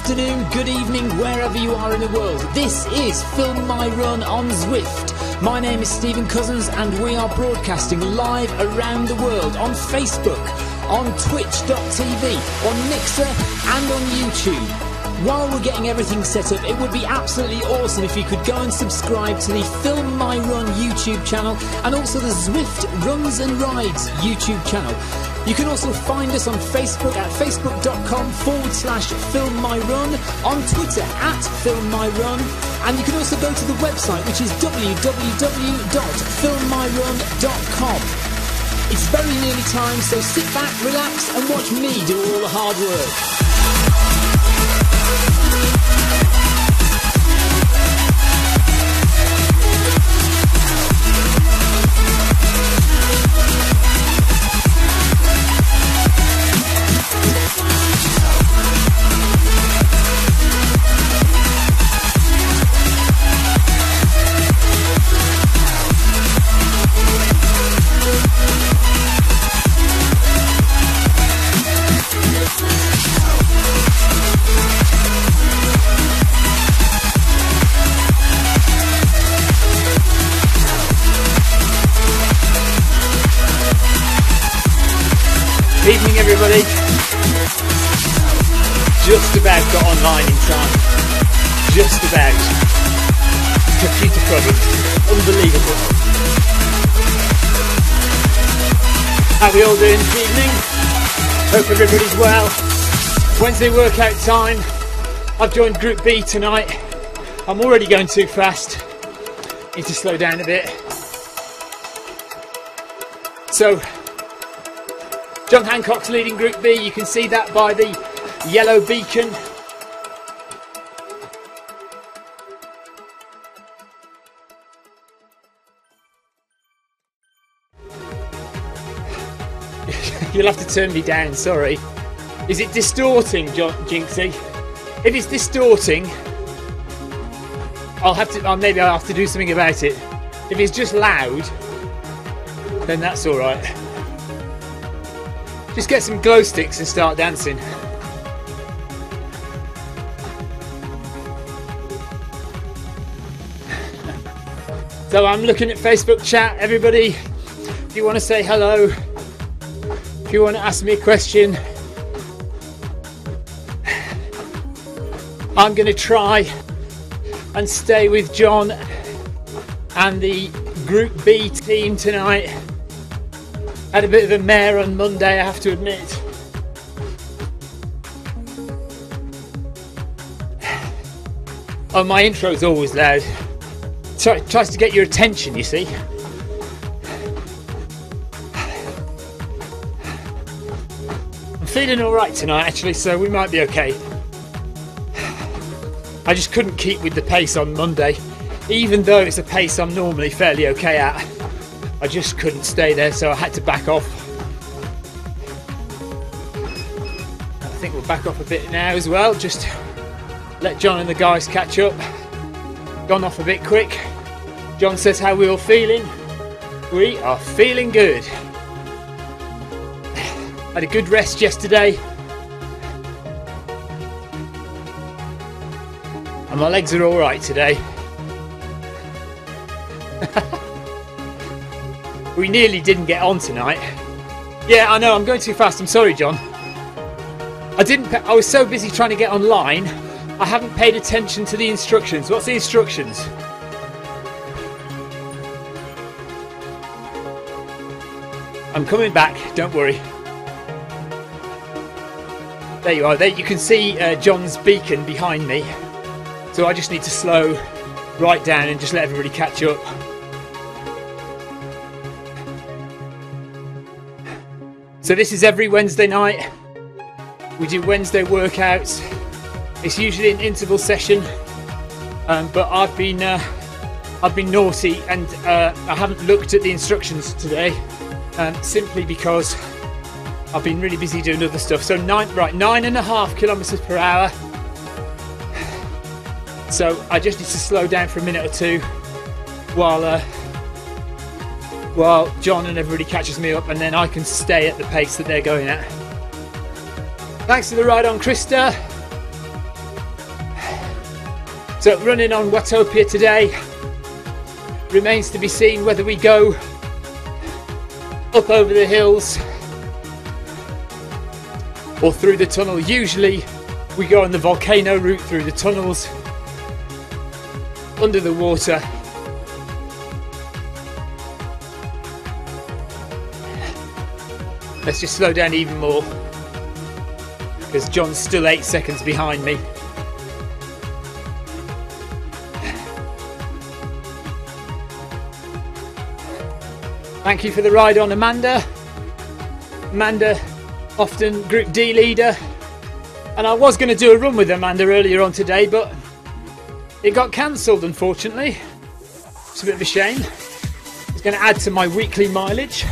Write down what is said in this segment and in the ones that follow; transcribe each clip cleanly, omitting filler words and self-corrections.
afternoon, good evening, wherever you are in the world. This is Film My Run on Zwift. My name is Stephen Cousins and we are broadcasting live around the world on Facebook, on Twitch.tv, on Mixer and on YouTube. While we're getting everything set up, it would be absolutely awesome if you could go and subscribe to the Film My Run YouTube channel and also the Zwift Runs and Rides YouTube channel. You can also find us on Facebook at facebook.com/filmmyrun, on Twitter at filmmyrun, and you can also go to the website, which is www.filmmyrun.com. It's very nearly time, so sit back, relax and watch me do all the hard work. Evening everybody, just about got online in time, just about. Computer problems, unbelievable. How are we all doing this evening? Hope everybody's well. Wednesday workout time. I've joined Group B tonight. I'm already going too fast, need to slow down a bit. So, John Hancock's leading Group B, you can see that by the yellow beacon. You'll have to turn me down, sorry. Is it distorting, Jinxie? If it's distorting, maybe I'll have to do something about it. If it's just loud, then that's alright. Just get some glow sticks and start dancing. So I'm looking at Facebook chat, everybody. If you want to say hello, if you want to ask me a question, I'm going to try and stay with John and the Group B team tonight. Had a bit of a mare on Monday, I have to admit. Oh, my intro's always loud. Tries to get your attention, you see. I'm feeling alright tonight, actually, so we might be okay. I just couldn't keep with the pace on Monday, even though it's a pace I'm normally fairly okay at. I just couldn't stay there, so I had to back off. I think we'll back off a bit now as well, just let John and the guys catch up. Gone off a bit quick. John says, how are we all feeling? We are feeling good. Had a good rest yesterday. And my legs are alright today. We nearly didn't get on tonight. Yeah, I know, I'm going too fast. I'm sorry, John. I was so busy trying to get online, I haven't paid attention to the instructions. What's the instructions? I'm coming back, don't worry. There you are. There you can see John's beacon behind me. So I just need to slow right down and just let everybody catch up. So this is every Wednesday night. We do Wednesday workouts. It's usually an interval session, but I've been naughty and I haven't looked at the instructions today, simply because I've been really busy doing other stuff. So 9.5 kilometres per hour. So I just need to slow down for a minute or two while John and everybody catches me up, and then I can stay at the pace that they're going at. Thanks for the ride on, Krista. So running on Watopia today. Remains to be seen whether we go up over the hills or through the tunnel. Usually we go on the volcano route through the tunnels under the water. Let's just slow down even more because John's still 8 seconds behind me. Thank you for the ride on, Amanda. Amanda, often Group D leader. And I was going to do a run with Amanda earlier on today, but it got cancelled, unfortunately. It's a bit of a shame. It's going to add to my weekly mileage.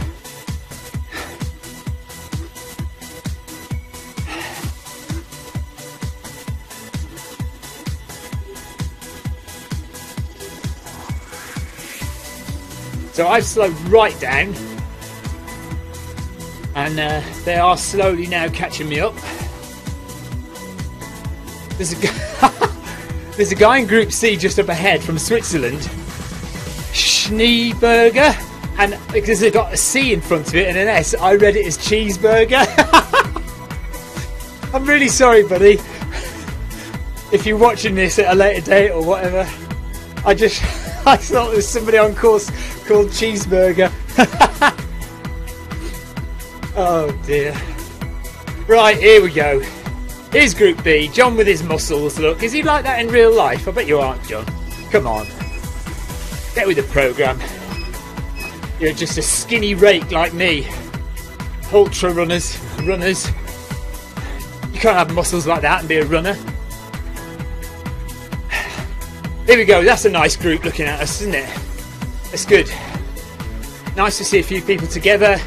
So I've slowed right down, and they are slowly now catching me up. There's a guy in Group C just up ahead from Switzerland, Schneeberger, and because they've got a C in front of it and an S, I read it as cheeseburger. I'm really sorry, buddy, if you're watching this at a later date or whatever. I thought there was somebody on course called Cheeseburger. Oh dear. Right, here we go. Here's Group B. John with his muscles. Look, is he like that in real life? I bet you aren't, John. Come on. Get with the programme. You're just a skinny rake like me. Ultra runners. You can't have muscles like that and be a runner. Here we go, that's a nice group looking at us, isn't it? It's good. Nice to see a few people together.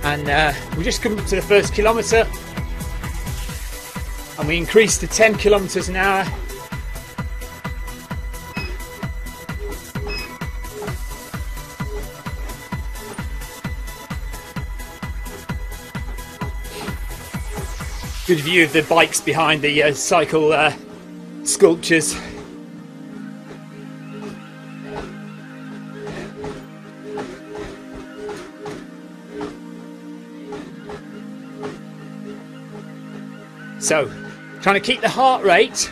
And we just come up to the first kilometre, and we increased to 10 kilometres an hour. Good view of the bikes behind the cycle sculptures. So, trying to keep the heart rate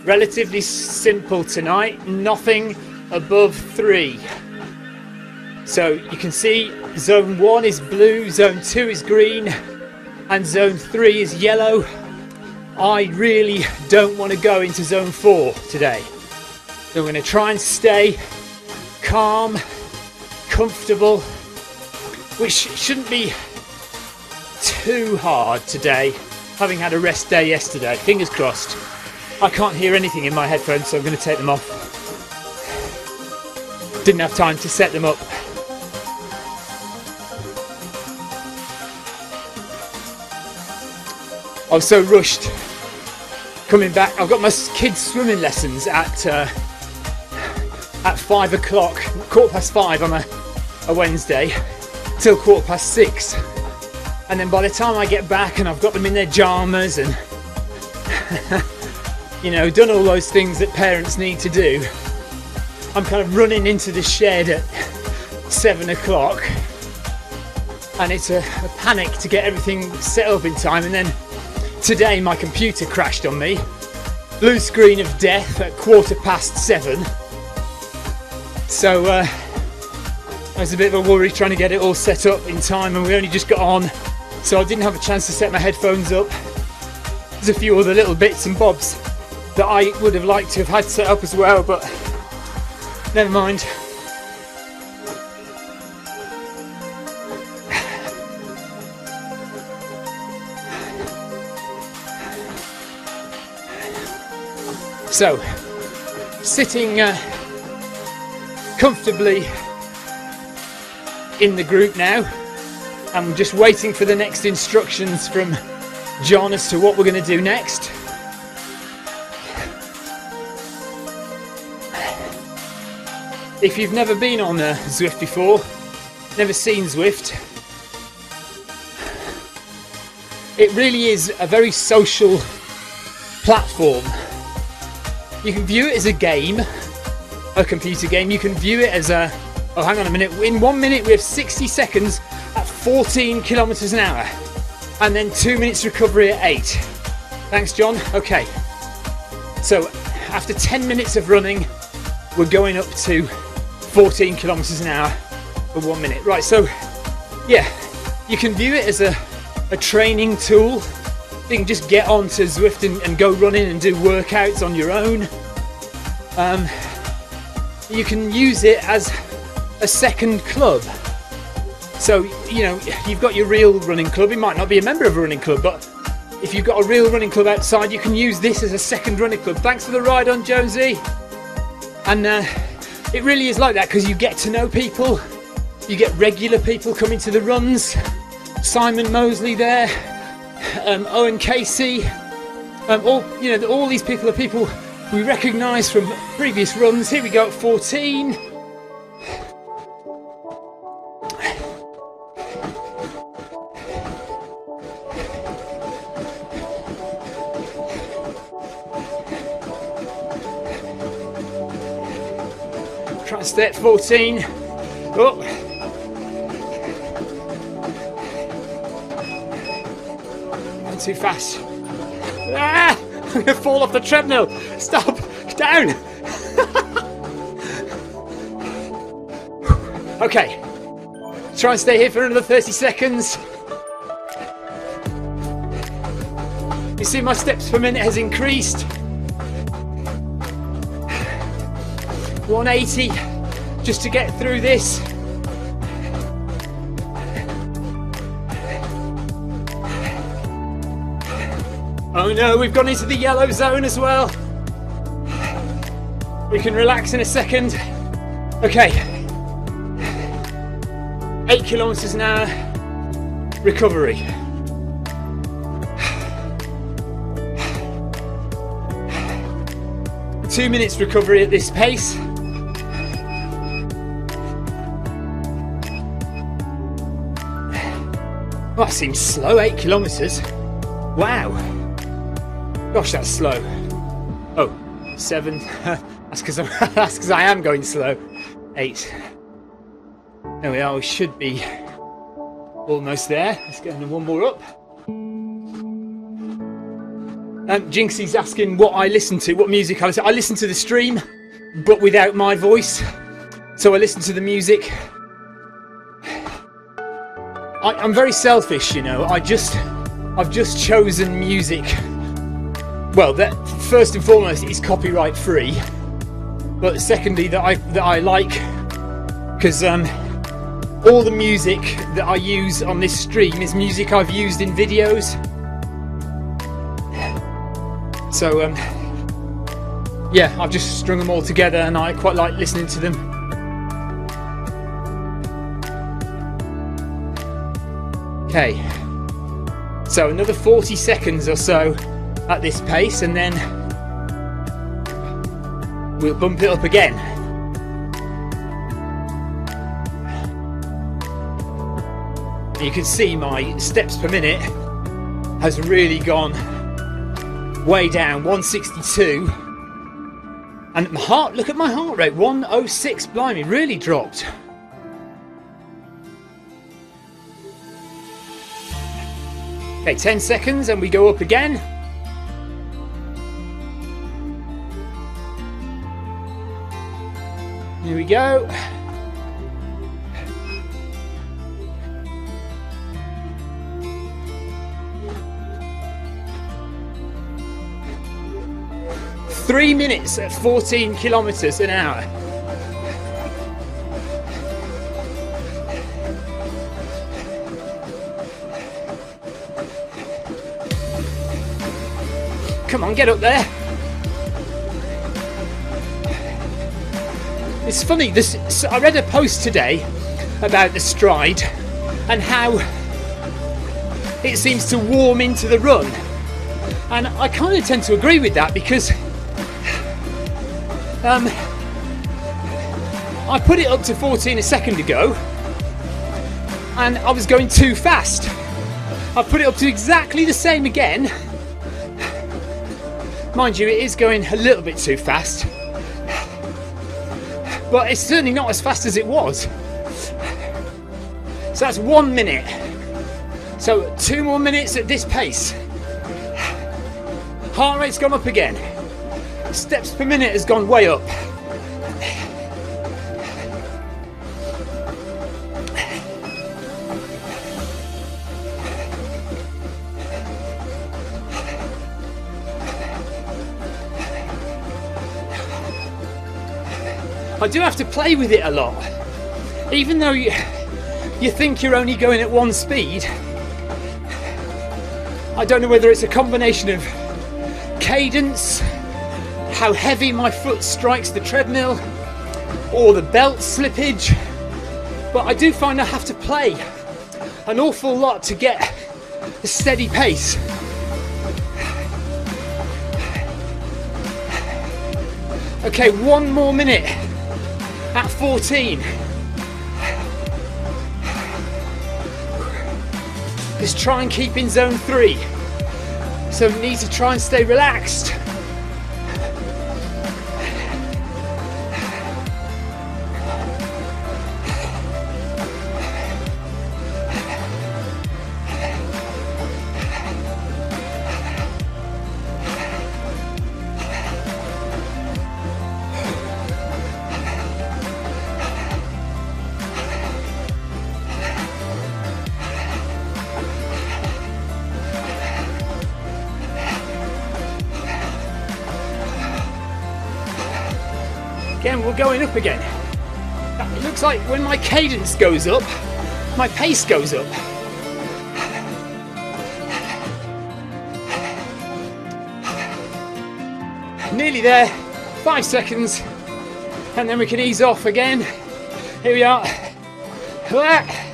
relatively simple tonight, nothing above 3. So you can see zone 1 is blue, zone 2 is green, and zone 3 is yellow. I really don't want to go into zone 4 today. So I'm going to try and stay calm, comfortable, which shouldn't be too hard today, having had a rest day yesterday. Fingers crossed. I can't hear anything in my headphones, so I'm going to take them off. Didn't have time to set them up. I was so rushed coming back. I've got my kids' swimming lessons at 5 o'clock, 5:15 on a Wednesday, till 6:15. And then by the time I get back and I've got them in their pyjamas and you know, done all those things that parents need to do, I'm kind of running into the shed at 7 o'clock, and it's a panic to get everything set up in time. And then today my computer crashed on me. Blue screen of death at 7:15. So I was a bit of a worry trying to get it all set up in time, and we only just got on, so I didn't have a chance to set my headphones up. There's a few other little bits and bobs that I would have liked to have had set up as well, but never mind. So, sitting comfortably in the group now, I'm just waiting for the next instructions from John as to what we're going to do next. If you've never been on Zwift before, never seen Zwift, it really is a very social platform. You can view it as a game, a computer game. You can view it as a, oh hang on a minute, in 1 minute we have 60 seconds at 14 kilometres an hour, and then 2 minutes recovery at 8. Thanks John. Okay, so after 10 minutes of running we're going up to 14 kilometres an hour for 1 minute. Right, so yeah, you can view it as a training tool. You can just get on to Zwift and go running and do workouts on your own. You can use it as a second club. So, you know, you've got your real running club. You might not be a member of a running club, but if you've got a real running club outside, you can use this as a second running club. Thanks for the ride on, Jonesy. And it really is like that, because you get to know people. You get regular people coming to the runs. Simon Mosley there, Owen Casey, all these people are people we recognise from previous runs. Here we go at 14. Try and stay at 14. Oh. Too fast. Ah! I'm going to fall off the treadmill. Stop. Down. Okay. Try and stay here for another 30 seconds. You see my steps per minute has increased. 180 just to get through this. Oh no, we've gone into the yellow zone as well. We can relax in a second. Okay. 8 kilometres an hour. Recovery. Two minutes recovery at this pace. Oh, that seems slow, 8 kilometres. Wow. Gosh, that's slow. Oh, 7. That's because I am going slow. 8. There we are. We should be almost there. Let's get one more up. Jinxie's asking what I listen to, what music I listen to. I listen to the stream, but without my voice. So I listen to the music. I'm very selfish, you know. I've just chosen music. Well, that first and foremost is copyright free, but secondly that I like, because all the music that I use on this stream is music I've used in videos. So yeah, I've just strung them all together and I quite like listening to them. Okay, so another 40 seconds or so at this pace, and then we'll bump it up again. You can see my steps per minute has really gone way down, 162, and my heart, look at my heart rate, 106, blimey, really dropped. Okay, 10 seconds and we go up again. Here we go. Three minutes at 14 kilometres an hour. Come on, get up there. It's funny, I read a post today about the stride and how it seems to warm into the run. And I kind of tend to agree with that, because I put it up to 14 a second ago and I was going too fast. I've put it up to exactly the same again. Mind you, it is going a little bit too fast, but it's certainly not as fast as it was. So that's 1 minute. So 2 more minutes at this pace. Heart rate's gone up again. Steps per minute has gone way up. I do have to play with it a lot. Even though you think you're only going at one speed, I don't know whether it's a combination of cadence, how heavy my foot strikes the treadmill, or the belt slippage, but I do find I have to play an awful lot to get a steady pace. Okay, 1 more minute at 14. Just try and keep in zone 3. So need to try and stay relaxed. Again, we're going up again. It looks like when my cadence goes up, my pace goes up. Nearly there, 5 seconds, and then we can ease off again. Here we are. Okay.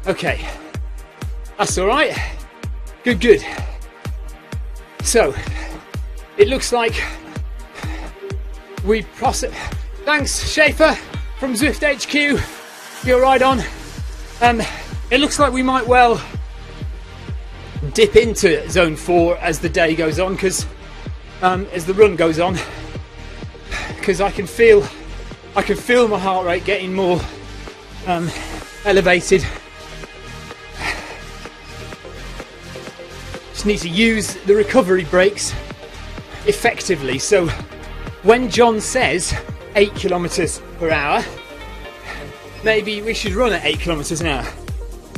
Okay, that's all right. Good, good. So, it looks like we process. Thanks, Schaefer from Zwift HQ. You're right on. It looks like we might well dip into zone 4 as the day goes on, because as the run goes on, because I can feel my heart rate getting more elevated. Just need to use the recovery breaks effectively. So when John says 8 kilometres per hour, maybe we should run at 8 kilometres an hour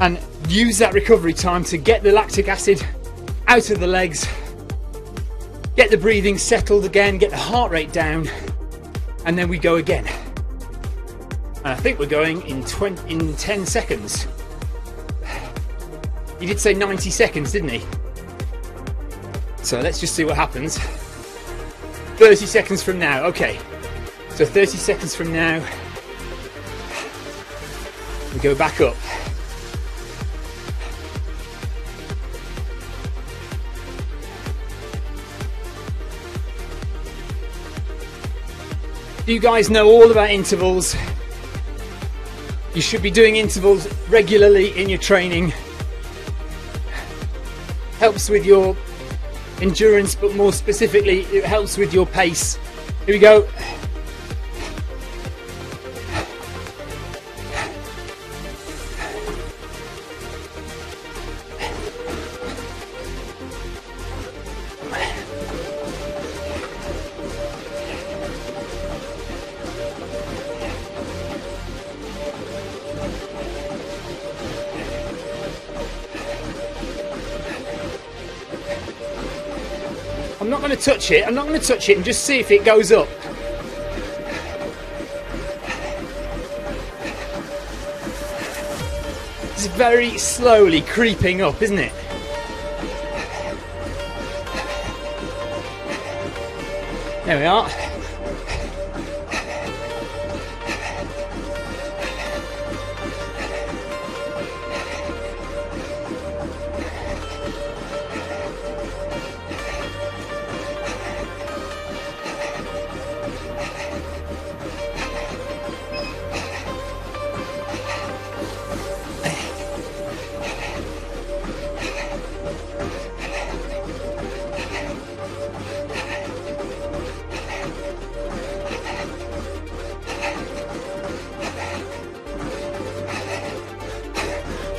and use that recovery time to get the lactic acid out of the legs, get the breathing settled again, get the heart rate down, and then we go again. And I think we're going in 10 seconds. He did say 90 seconds, didn't he? So let's just see what happens. 30 seconds from now, okay. So 30 seconds from now, we go back up. You guys know all about intervals. You should be doing intervals regularly in your training. Helps with your endurance, but more specifically, it helps with your pace. Here we go. I'm not going to touch it. I'm not going to touch it and just see if it goes up. It's very slowly creeping up, isn't it? There we are.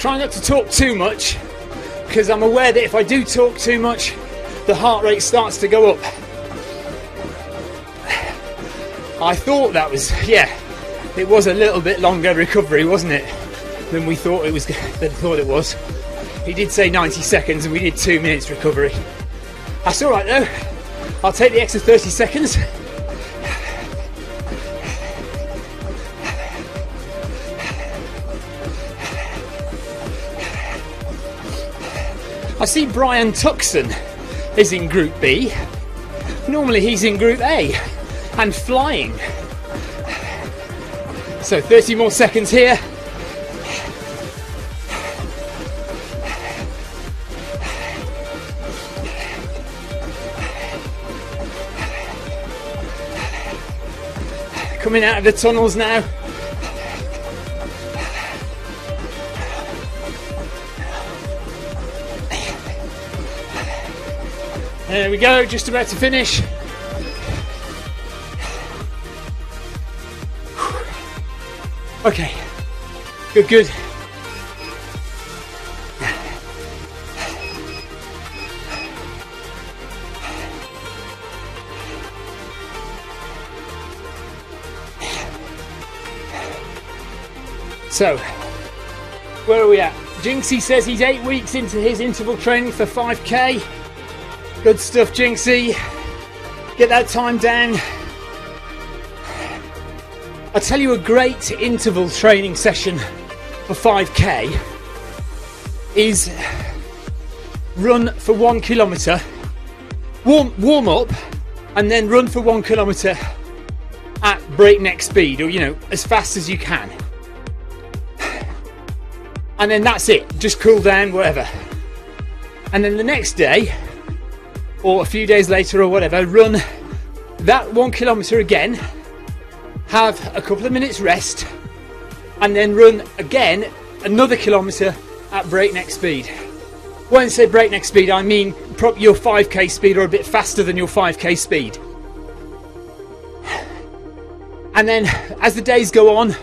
try not to talk too much, because I'm aware that if I do talk too much, the heart rate starts to go up. I thought that was, yeah, it was a little bit longer recovery, wasn't it, than we thought it was. He did say 90 seconds and we did 2 minutes recovery. That's all right though. I'll take the extra 30 seconds. I see Brian Tuxon is in Group B. Normally he's in Group A and flying. So 30 more seconds here. Coming out of the tunnels now. There we go, just about to finish. Okay, good. So, where are we at? Jinxie says he's 8 weeks into his interval training for 5k. Good stuff, Jinxie. Get that time down. I'll tell you a great interval training session for 5k is run for 1 kilometre, warm up, and then run for 1 kilometre at breakneck speed, or as fast as you can. And then that's it, just cool down, whatever. And then the next day, or a few days later or whatever, run that 1 kilometre again, have a couple of minutes rest, and then run again another kilometre at breakneck speed. When I say breakneck speed, I mean your 5k speed or a bit faster than your 5k speed. And then as the days go on,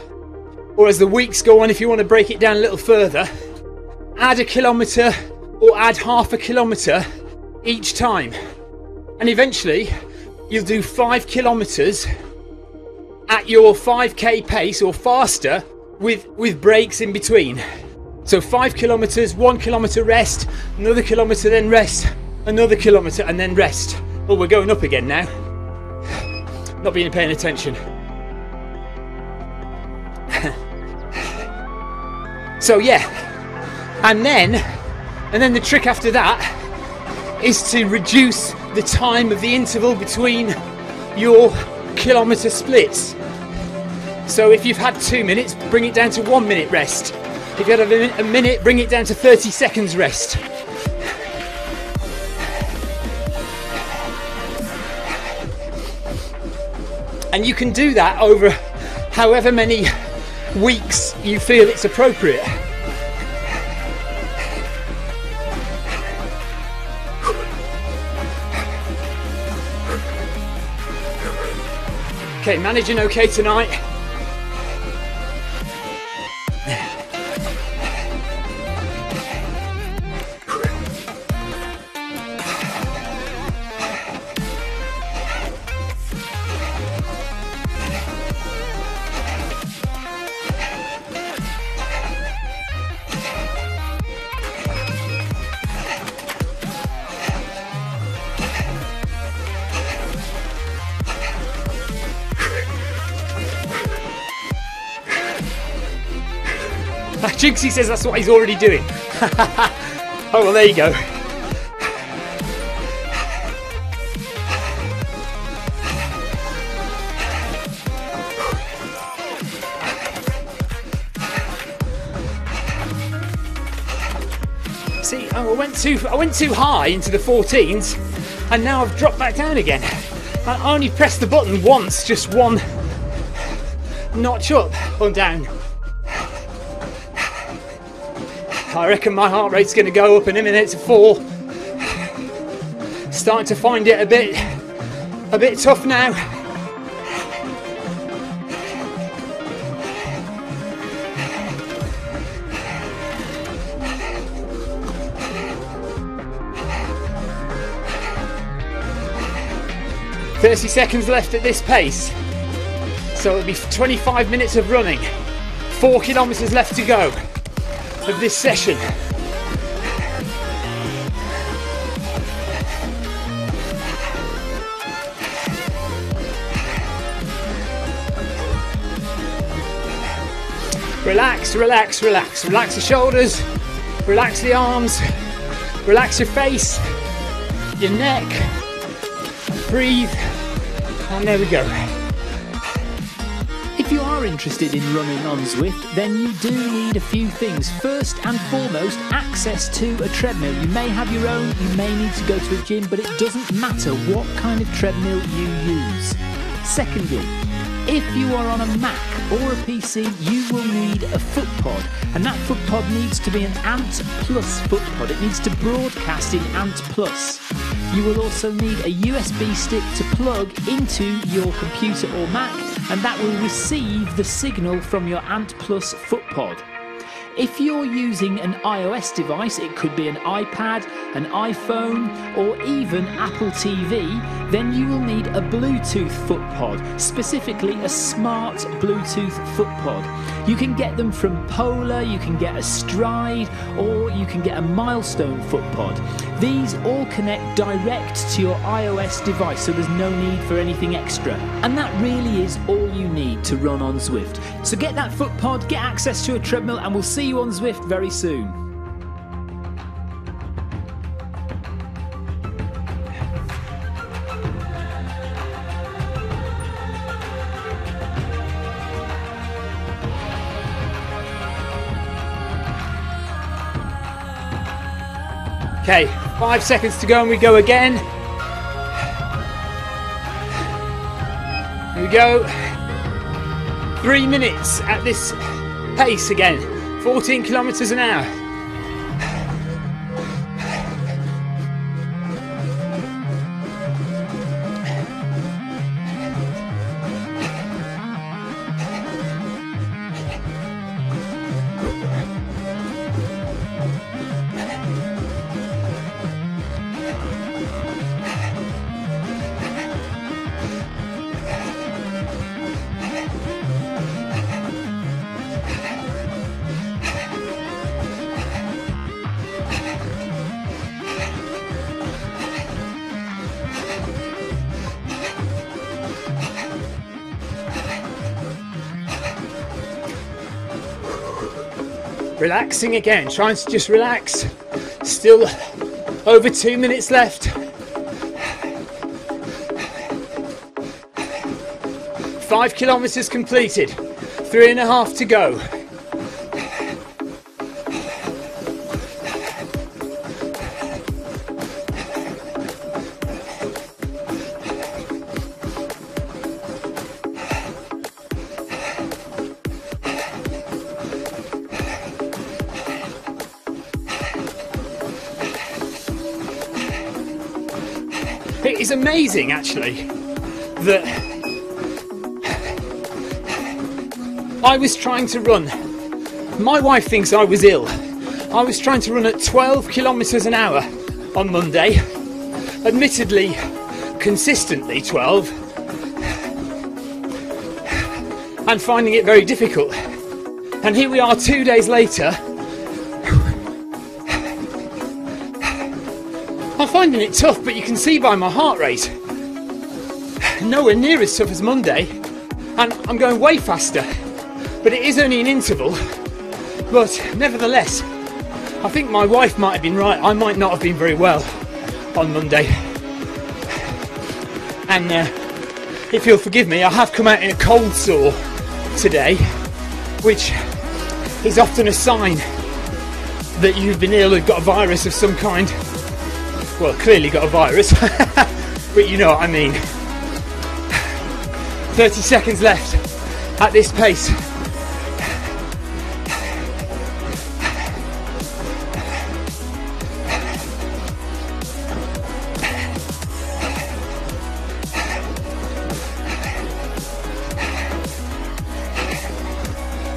or as the weeks go on, if you want to break it down a little further, add a kilometre or add half a kilometre each time. And eventually you'll do 5 kilometres at your 5k pace or faster with breaks in between. So 5 kilometres, 1 kilometre rest, another kilometre, then rest, another kilometre, and then rest. Oh, we're going up again now. Not being paying attention. So yeah, and then the trick after that is to reduce the time of the interval between your kilometre splits. So if you've had 2 minutes, bring it down to 1 minute rest. If you had a minute, bring it down to 30 seconds rest. And you can do that over however many weeks you feel it's appropriate. Okay, managing okay tonight. Jinxie says that's what he's already doing. Oh, well, there you go. See, I went too high into the 14s, and now I've dropped back down again. I only pressed the button once, just one notch up or down. I reckon my heart rate's going to go up in a minute to 4. Starting to find it a bit tough now. 30 seconds left at this pace. So it'll be 25 minutes of running. 4 kilometres left to go of this session. Relax, relax, relax. Relax the shoulders, relax the arms, relax your face, your neck. Breathe, and there we go. If you are interested in running on Zwift, then you do need a few things. First and foremost, access to a treadmill. You may have your own, you may need to go to a gym, but it doesn't matter what kind of treadmill you use. Secondly, if you are on a Mac or a PC, you will need a foot pod, and that foot pod needs to be an Ant Plus foot pod. It needs to broadcast in Ant Plus. You will also need a USB stick to plug into your computer or Mac, and that will receive the signal from your Ant Plus foot pod. If you're using an iOS device, it could be an iPad, an iPhone, or even Apple TV, then you will need a Bluetooth foot pod, specifically a smart Bluetooth foot pod. You can get them from Polar, you can get a Stride, or you can get a Milestone foot pod. These all connect direct to your iOS device, so there's no need for anything extra. And that really is all you need to run on Zwift. So get that foot pod, get access to a treadmill, and we'll see you on Zwift very soon. Okay, 5 seconds to go and we go again. Here we go. 3 minutes at this pace again. 14 kilometres an hour. Relaxing again, trying to just relax. Still over 2 minutes left. 5 kilometres completed, 3.5 to go. It is amazing actually that I was trying to run. My wife thinks I was ill. I was trying to run at 12 kilometres an hour on Monday. Admittedly, consistently 12. And finding it very difficult. And here we are 2 days later. I'm finding it tough, but you can see by my heart rate. Nowhere near as tough as Monday. And I'm going way faster. But it is only an interval. But nevertheless, I think my wife might have been right. I might not have been very well on Monday. And if you'll forgive me, I have come out in a cold sore today, which is often a sign that you've been ill, you've got a virus of some kind. Well, clearly got a virus, but you know what I mean. 30 seconds left at this pace.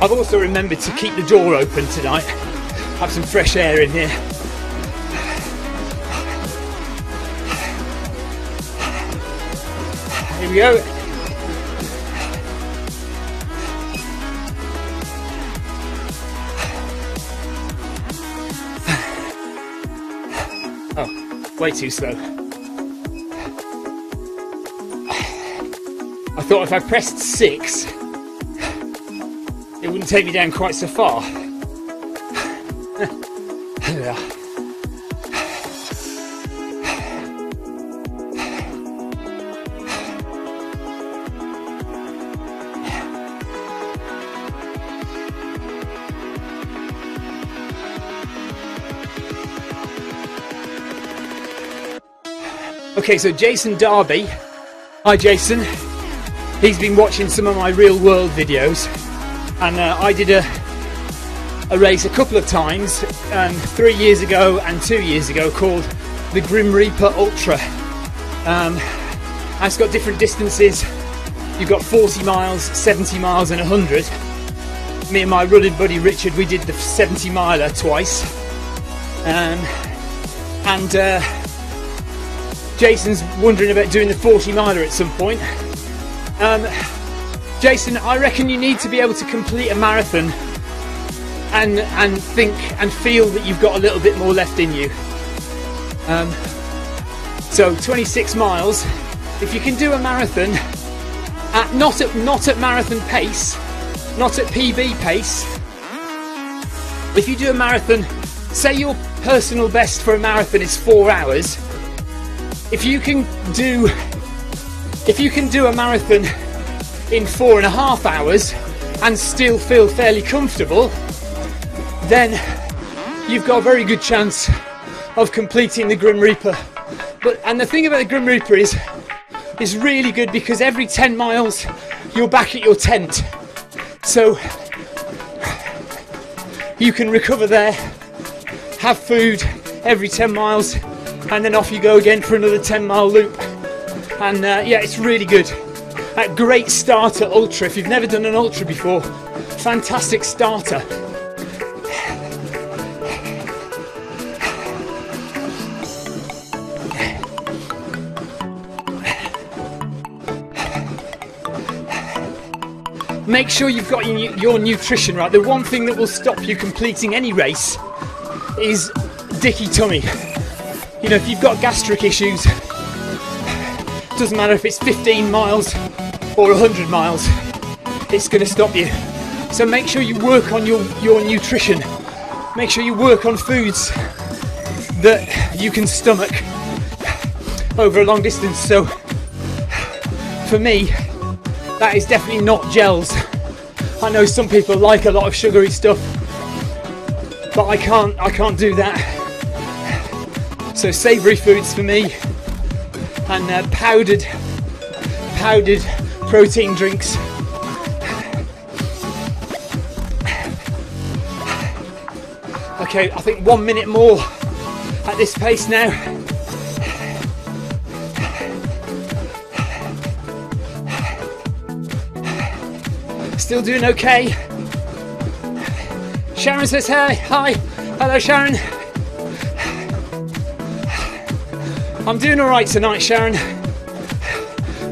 I've also remembered to keep the door open tonight, have some fresh air in here. we go. Oh, way too slow. I thought if I pressed 6, it wouldn't take me down quite so far. Okay, so Jason Darby, hi Jason, he's been watching some of my real world videos, and I did a race a couple of times, 3 years ago and 2 years ago, called the Grim Reaper Ultra. It's got different distances. You've got 40 miles, 70 miles and 100. Me and my running buddy Richard, we did the 70 miler twice. Jason's wondering about doing the 40 miler at some point. Jason, I reckon you need to be able to complete a marathon and think and feel that you've got a little bit more left in you. So 26 miles, if you can do a marathon at not at marathon pace, not at PB pace. If you do a marathon, say your personal best for a marathon is 4 hours. If you can do a marathon in 4.5 hours and still feel fairly comfortable, then you've got a very good chance of completing the Grim Reaper. And the thing about the Grim Reaper is really good because every 10 miles you're back at your tent, so you can recover there, have food every 10 miles, and then off you go again for another 10-mile loop. And yeah, it's really good. A great starter ultra. If you've never done an ultra before, fantastic starter. Make sure you've got your nutrition right. The one thing that will stop you completing any race is dicky tummy. You know, if you've got gastric issues, doesn't matter if it's 15 miles or 100 miles, it's going to stop you. So make sure you work on your nutrition. Make sure you work on foods that you can stomach over a long distance. So for me, that is definitely not gels. I know some people like a lot of sugary stuff, but I can't do that. So savoury foods for me, and powdered protein drinks. Okay, I think 1 minute more at this pace now. Still doing okay. Sharon says hi. Hi. Hello, Sharon. I'm doing all right tonight, Sharon.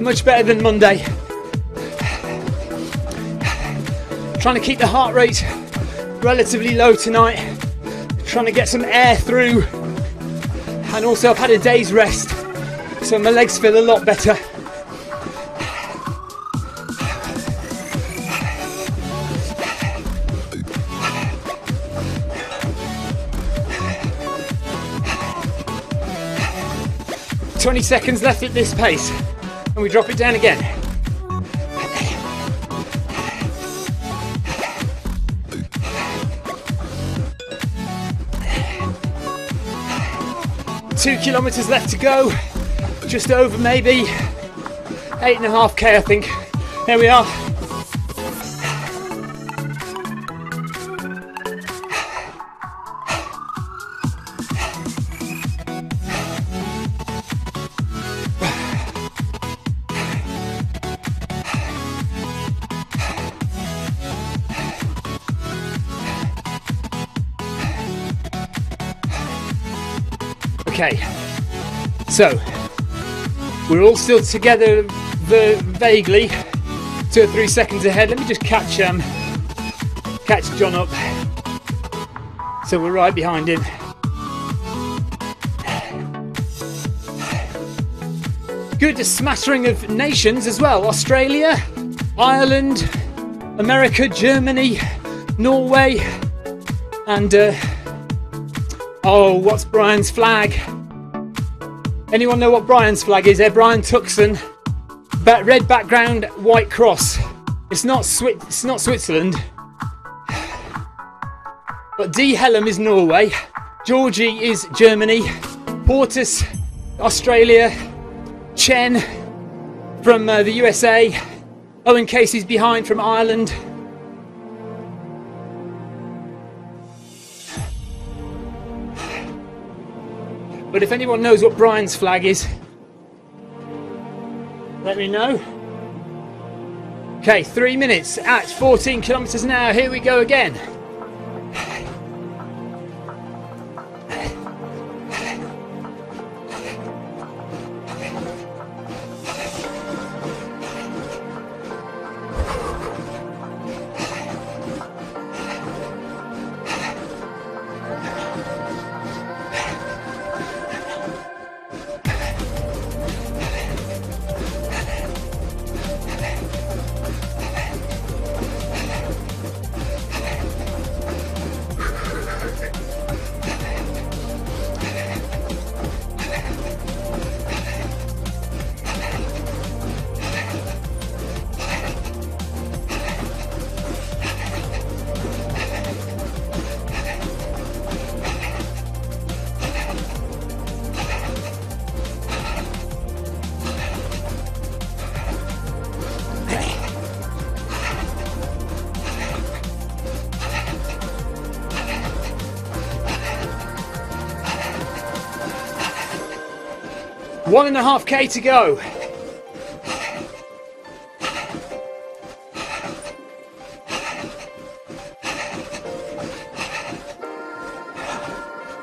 Much better than Monday. Trying to keep the heart rate relatively low tonight. Trying to get some air through. And also I've had a day's rest, so my legs feel a lot better. "20 seconds left at this pace, and we drop it down again." Two kilometres left to go, just over maybe 8.5k, I think. There we are. Okay, so we're all still together vaguely 2 or 3 seconds ahead. Let me just catch John up. So we're right behind him. Good smattering of nations as well. Australia, Ireland, America, Germany, Norway, and oh, what's Brian's flag? Anyone know what Brian's flag is? Brian Tuxon. Red background, white cross. It's not Switzerland. But D. Hellum is Norway. Georgie is Germany. Portis, Australia. Chen from the USA. Owen Casey's behind from Ireland. But if anyone knows what Brian's flag is, let me know. Okay, 3 minutes at 14 kilometres an hour. Here we go again. One and a half K to go.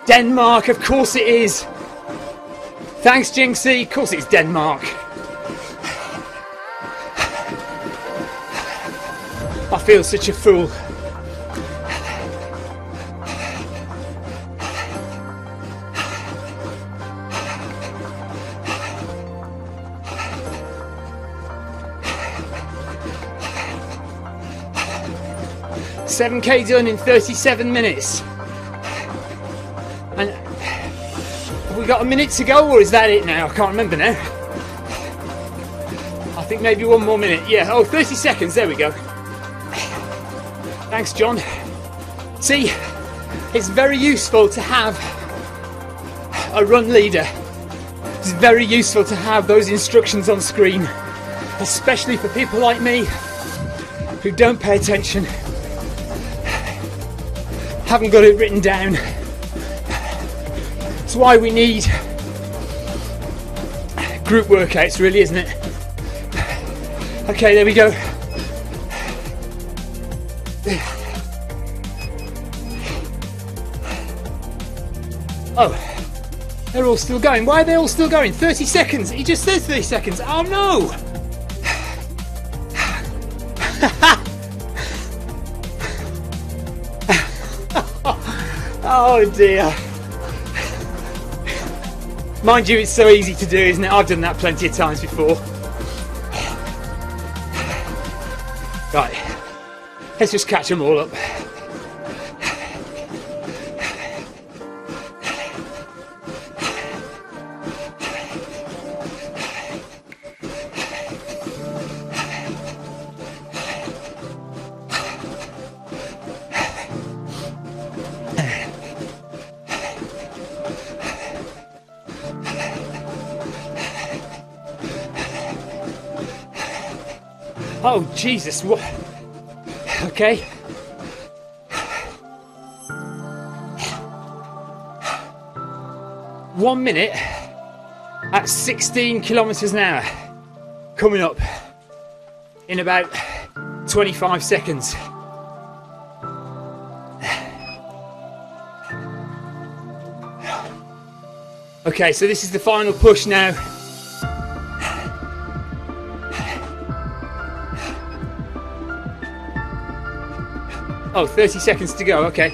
Denmark, of course it is. Thanks, Jinxie. Of course it's Denmark. I feel such a fool. Seven K done in 37 minutes. And have we got a minute to go, or is that it now? I can't remember now. I think maybe one more minute. Yeah, oh, 30 seconds, there we go. Thanks, John. See, it's very useful to have a run leader. It's very useful to have those instructions on screen, especially for people like me who don't pay attention, haven't got it written down. It's why we need group workouts, really, isn't it? Okay, there we go. Oh, they're all still going. Why are they all still going? 30 seconds. He just says 30 seconds. Oh no! Oh dear. Mind you, it's so easy to do, isn't it? I've done that plenty of times before. Right, let's just catch them all up. Oh Jesus, what? Okay. One minute at 16 kilometres an hour. Coming up in about 25 seconds. Okay, so this is the final push now. Oh, 30 seconds to go, okay.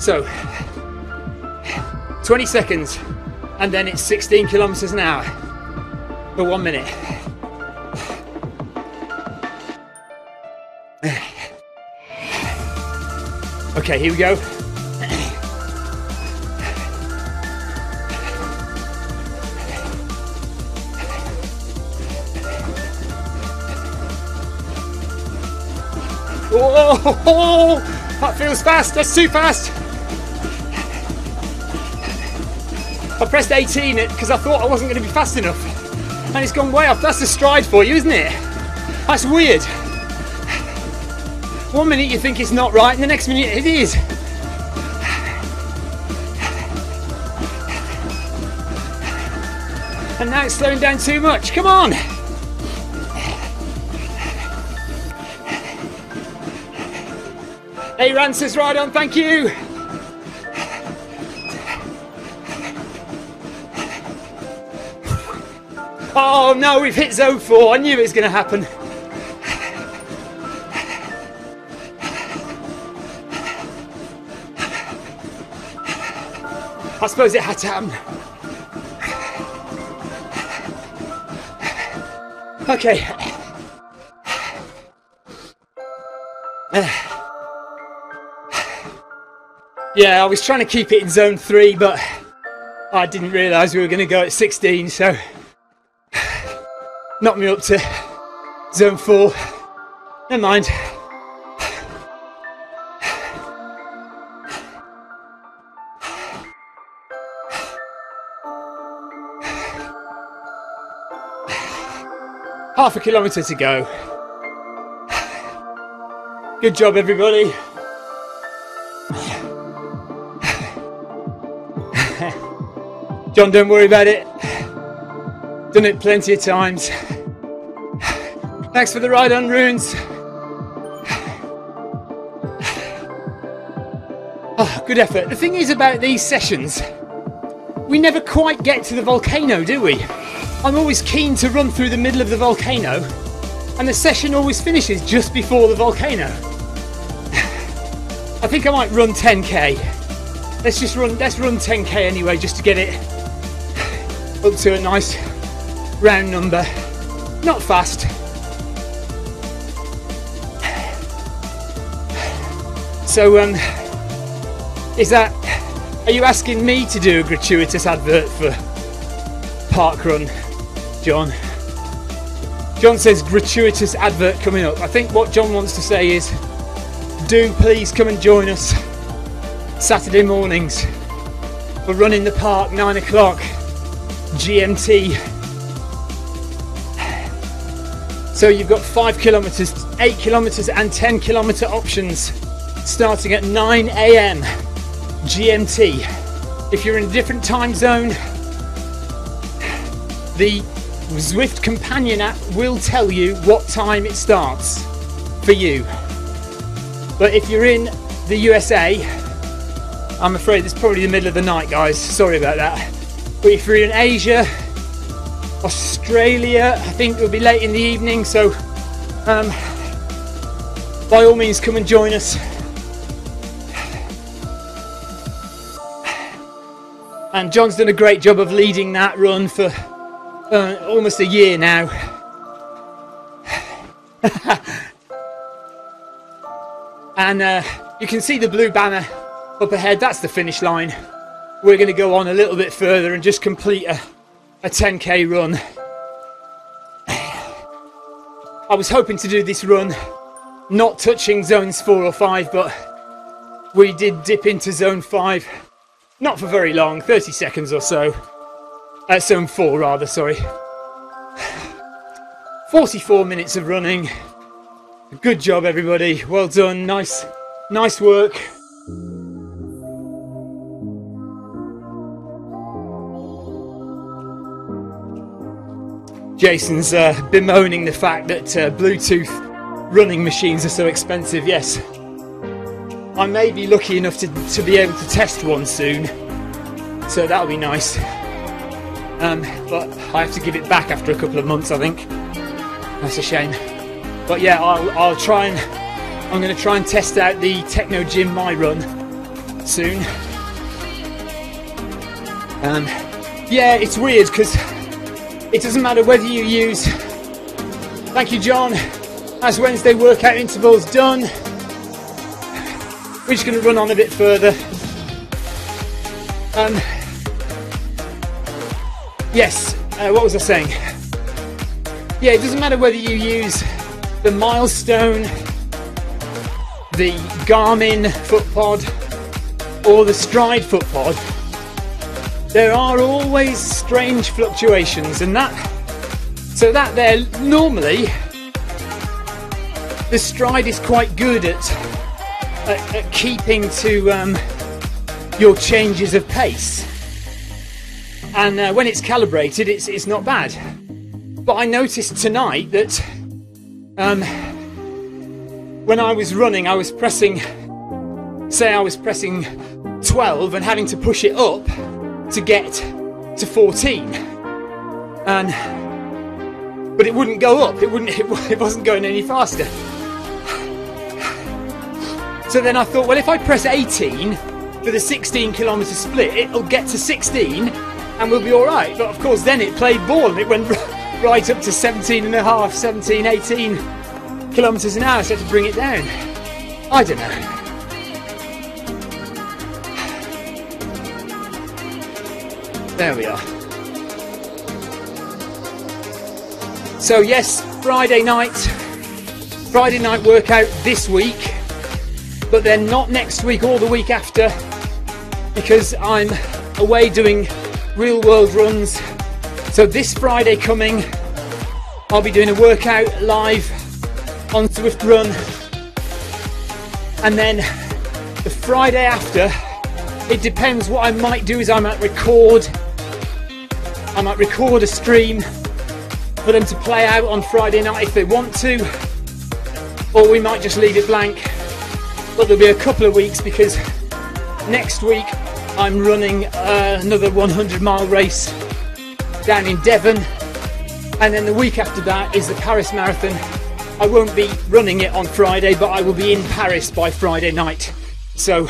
So, 20 seconds, and then it's 16 kilometres an hour for 1 minute. Okay, here we go. Oh, that feels fast. That's too fast. I pressed 18 because I thought I wasn't going to be fast enough, and it's gone way up. That's the stride for you, isn't it? That's weird. 1 minute you think it's not right, and the next minute it is. And now it's slowing down too much. Come on. Hey, Rancis, right on, thank you. Oh no, we've hit zone 4. I knew it was going to happen. I suppose it had to happen. Okay. Yeah, I was trying to keep it in zone 3, but I didn't realise we were going to go at 16, so knocked me up to zone 4. Never mind. Half a kilometre to go. Good job, everybody. John, don't worry about it. Done it plenty of times. Thanks for the ride on, Runes. Oh, good effort. The thing is about these sessions, we never quite get to the volcano, do we? I'm always keen to run through the middle of the volcano, and the session always finishes just before the volcano. I think I might run 10k. Let's run 10k anyway, just to get it up to a nice round number. Not fast. So, are you asking me to do a gratuitous advert for Parkrun, John? John says gratuitous advert coming up. I think what John wants to say is, do please come and join us Saturday mornings for Run in the Park, 9 o'clock GMT. So you've got 5 kilometres, 8 kilometres and 10 kilometre options starting at 9 AM GMT. If you're in a different time zone, the Zwift companion app will tell you what time it starts for you. But if you're in the USA, I'm afraid it's probably the middle of the night, guys. Sorry about that. But if you're in Asia, Australia, I think it'll be late in the evening. So by all means, come and join us. And John's done a great job of leading that run for almost a year now. And you can see the blue banner up ahead. That's the finish line. We're going to go on a little bit further and just complete a 10k run. I was hoping to do this run not touching zones 4 or 5, but we did dip into zone 5. Not for very long, 30 seconds or so. Zone 4 rather, sorry. 44 minutes of running. Good job, everybody. Well done. Nice work. Jason's bemoaning the fact that Bluetooth running machines are so expensive. Yes, I may be lucky enough to be able to test one soon, so that'll be nice. But I have to give it back after a couple of months, I think. That's a shame. But yeah, I'll try and I'm going to try and test out the Techno Gym My Run soon. Yeah, it's weird because it doesn't matter whether you use. Thank you, John. That's Wednesday workout intervals done. We're just going to run on a bit further. Yes, what was I saying? Yeah, it doesn't matter whether you use the Milestone, the Garmin FootPod, or the Stride FootPod. There are always strange fluctuations, and so that there normally the Stride is quite good at keeping to your changes of pace, and when it's calibrated, it's not bad. But I noticed tonight that when I was running, I was pressing 12 and having to push it up to get to 14, but it wouldn't go up. It wasn't going any faster. So then I thought, well, if I press 18 for the 16 kilometre split, it'll get to 16 and we'll be all right. But of course, then it played ball and it went right up to 17 and a half, 17, 18 kilometres an hour. So I had to bring it down. I don't know. There we are. So yes, Friday night workout this week, but then not next week or the week after, because I'm away doing real world runs. So this Friday coming, I'll be doing a workout live on Zwift Run, and then the Friday after, it depends. What I might do is I might record a stream for them to play out on Friday night if they want to, or we might just leave it blank. But there'll be a couple of weeks, because next week I'm running another 100-mile race down in Devon, and then the week after that is the Paris Marathon. I won't be running it on Friday, but I will be in Paris by Friday night, so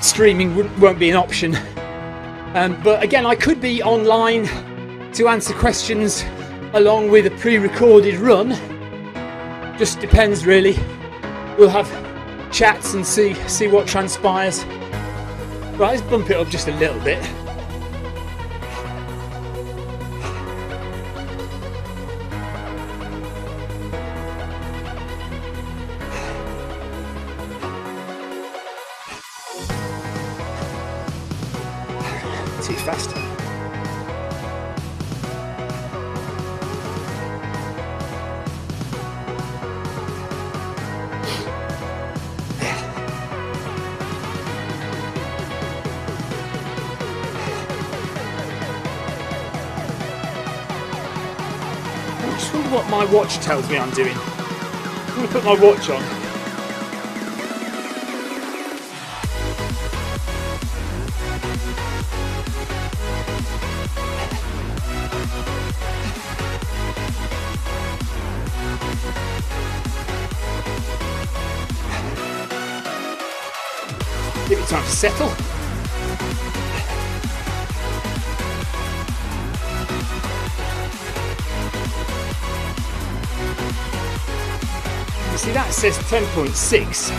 streaming won't be an option. But again, I could be online to answer questions along with a pre-recorded run. Just depends, really. We'll have chats and see what transpires. Right, let's bump it up just a little bit. Too fast. I just wonder what my watch tells me I'm doing. I'm going to put my watch on. Give it time to settle. You see, that says 10.6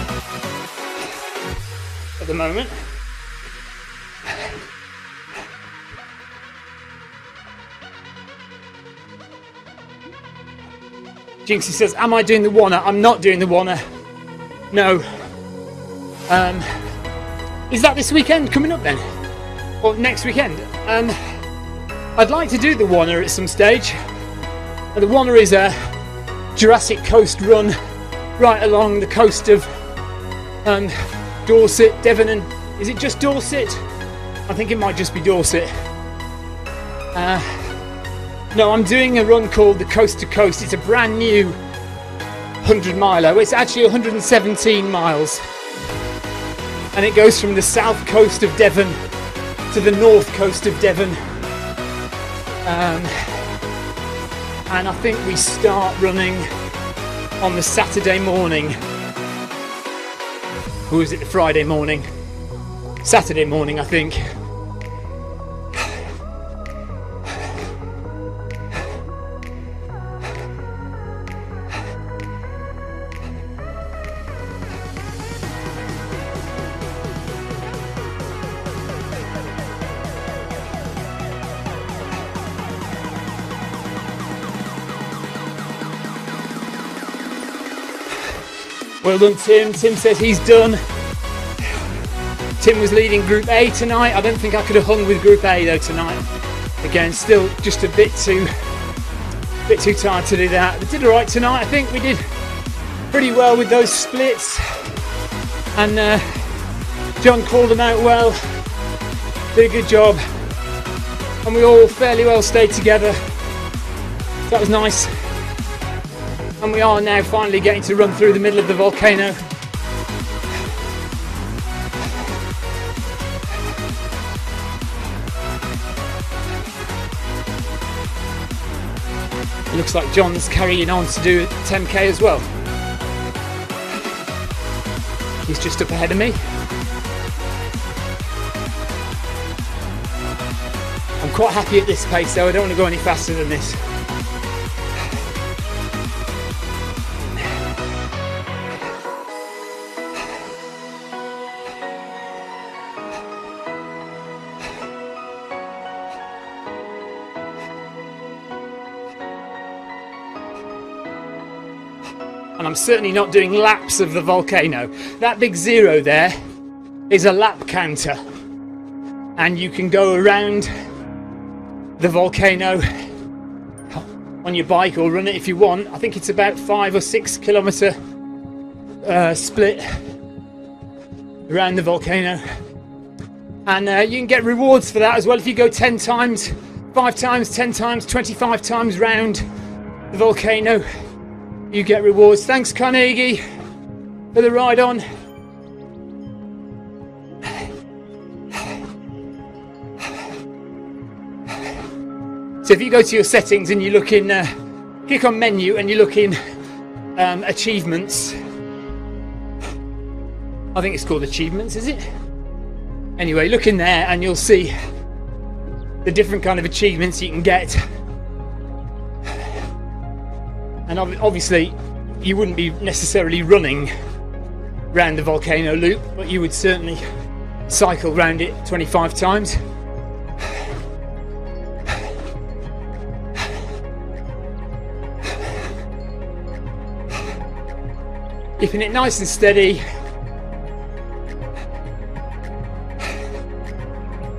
at the moment. Jinxie says, am I doing the Wanna? I'm not doing the Wanna. No. Is that this weekend coming up then? Or next weekend? I'd like to do the Wanna at some stage. The Wanna is a Jurassic Coast run right along the coast of Dorset, Devon, and is it just Dorset? I think it might just be Dorset. No, I'm doing a run called the Coast to Coast. It's a brand new 100-miler. It's actually 117 miles. And it goes from the south coast of Devon to the north coast of Devon. And I think we start running on the Saturday morning. Or was it the Friday morning? Saturday morning, I think. Well done, Tim. Tim says he's done. Tim was leading Group A tonight. I don't think I could have hung with Group A though tonight. Again, still just a bit too tired to do that. We did all right tonight. I think we did pretty well with those splits. And John called them out well. Did a good job. And we all fairly well stayed together. So that was nice. And we are now finally getting to run through the middle of the volcano. It looks like John's carrying on to do 10k as well. He's just up ahead of me. I'm quite happy at this pace though, I don't want to go any faster than this. And I'm certainly not doing laps of the volcano. That big 0 there is a lap counter. And you can go around the volcano on your bike or run it if you want. I think it's about 5 or 6 kilometre split around the volcano. And you can get rewards for that as well if you go 10 times, 5 times, 10 times, 25 times round the volcano. You get rewards. Thanks, Carnegie, for the ride on. So if you go to your settings and you look in, click on menu and you look in achievements. I think it's called achievements, is it? Anyway, look in there and you'll see the different kind of achievements you can get. And obviously you wouldn't be necessarily running round the volcano loop, but you would certainly cycle round it 25 times. Keeping it nice and steady.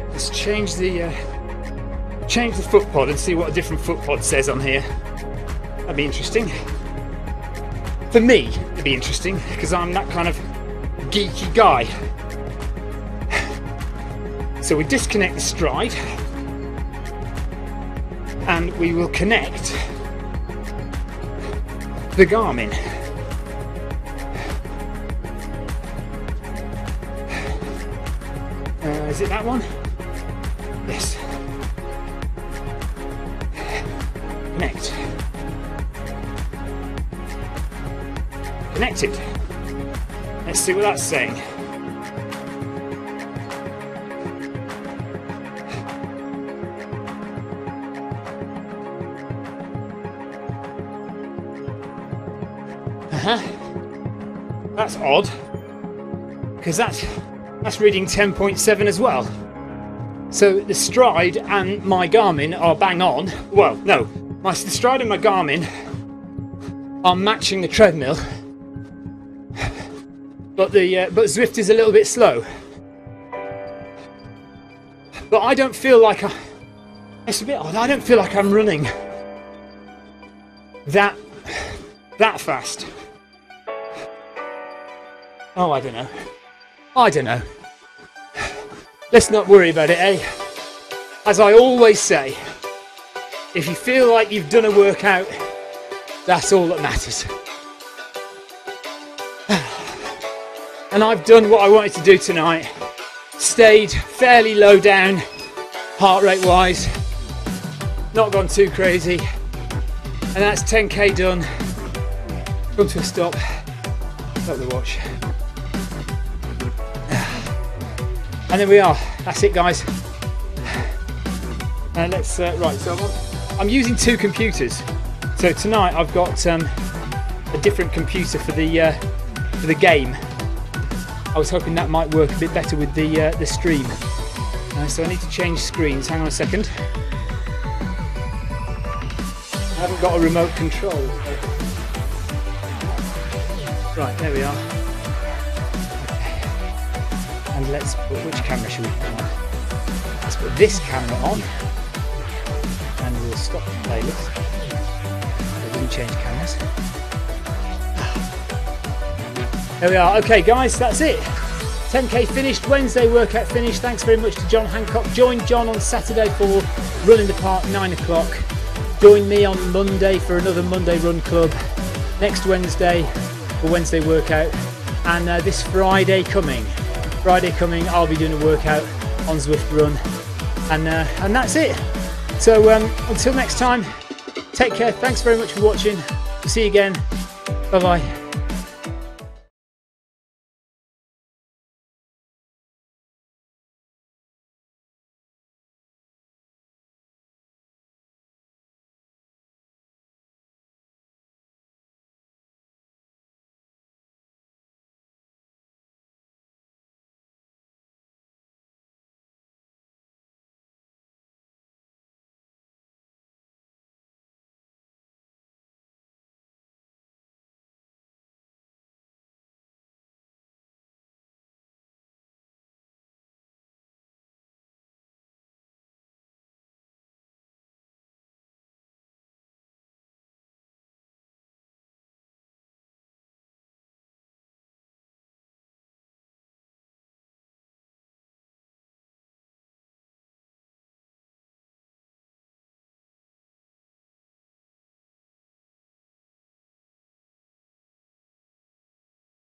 Let's change the foot pod and see what a different foot pod says on here. That'd be interesting. For me, it'd be interesting because I'm that kind of geeky guy. So we disconnect the stride and we will connect the Garmin. Is it that one? Yes. Connect. Connected. Let's see what that's saying. That's odd, because that's reading 10.7 as well. So the stride and my Garmin are bang on. Well, no, the stride and my Garmin are matching the treadmill, but Zwift is a little bit slow. But I don't feel like it's a bit odd. I don't feel like I'm running that fast. Oh, I don't know. Let's not worry about it, eh? As I always say, if you feel like you've done a workout, that's all that matters. And I've done what I wanted to do tonight. Stayed fairly low down, heart rate wise. Not gone too crazy. And that's 10k done. come to a stop, stop the watch. And there we are. That's it, guys. Let's right. So I'm using two computers. So tonight I've got a different computer for the game. I was hoping that might work a bit better with the stream. So I need to change screens. Hang on a second. I haven't got a remote control. Right, there we are. And let's put, which camera should we put on? Let's put this camera on. And we'll stop the playlist. It doesn't change cameras. There we are. Okay guys, that's it. 10k finished, Wednesday workout finished. Thanks very much to John Hancock. Join John on Saturday for Run in the Park, 9 o'clock. Join me on Monday for another Monday Run Club. Next Wednesday for Wednesday workout. And this Friday coming, I'll be doing a workout on Zwift Run. And that's it. So until next time, take care. Thanks very much for watching. See you again. Bye bye.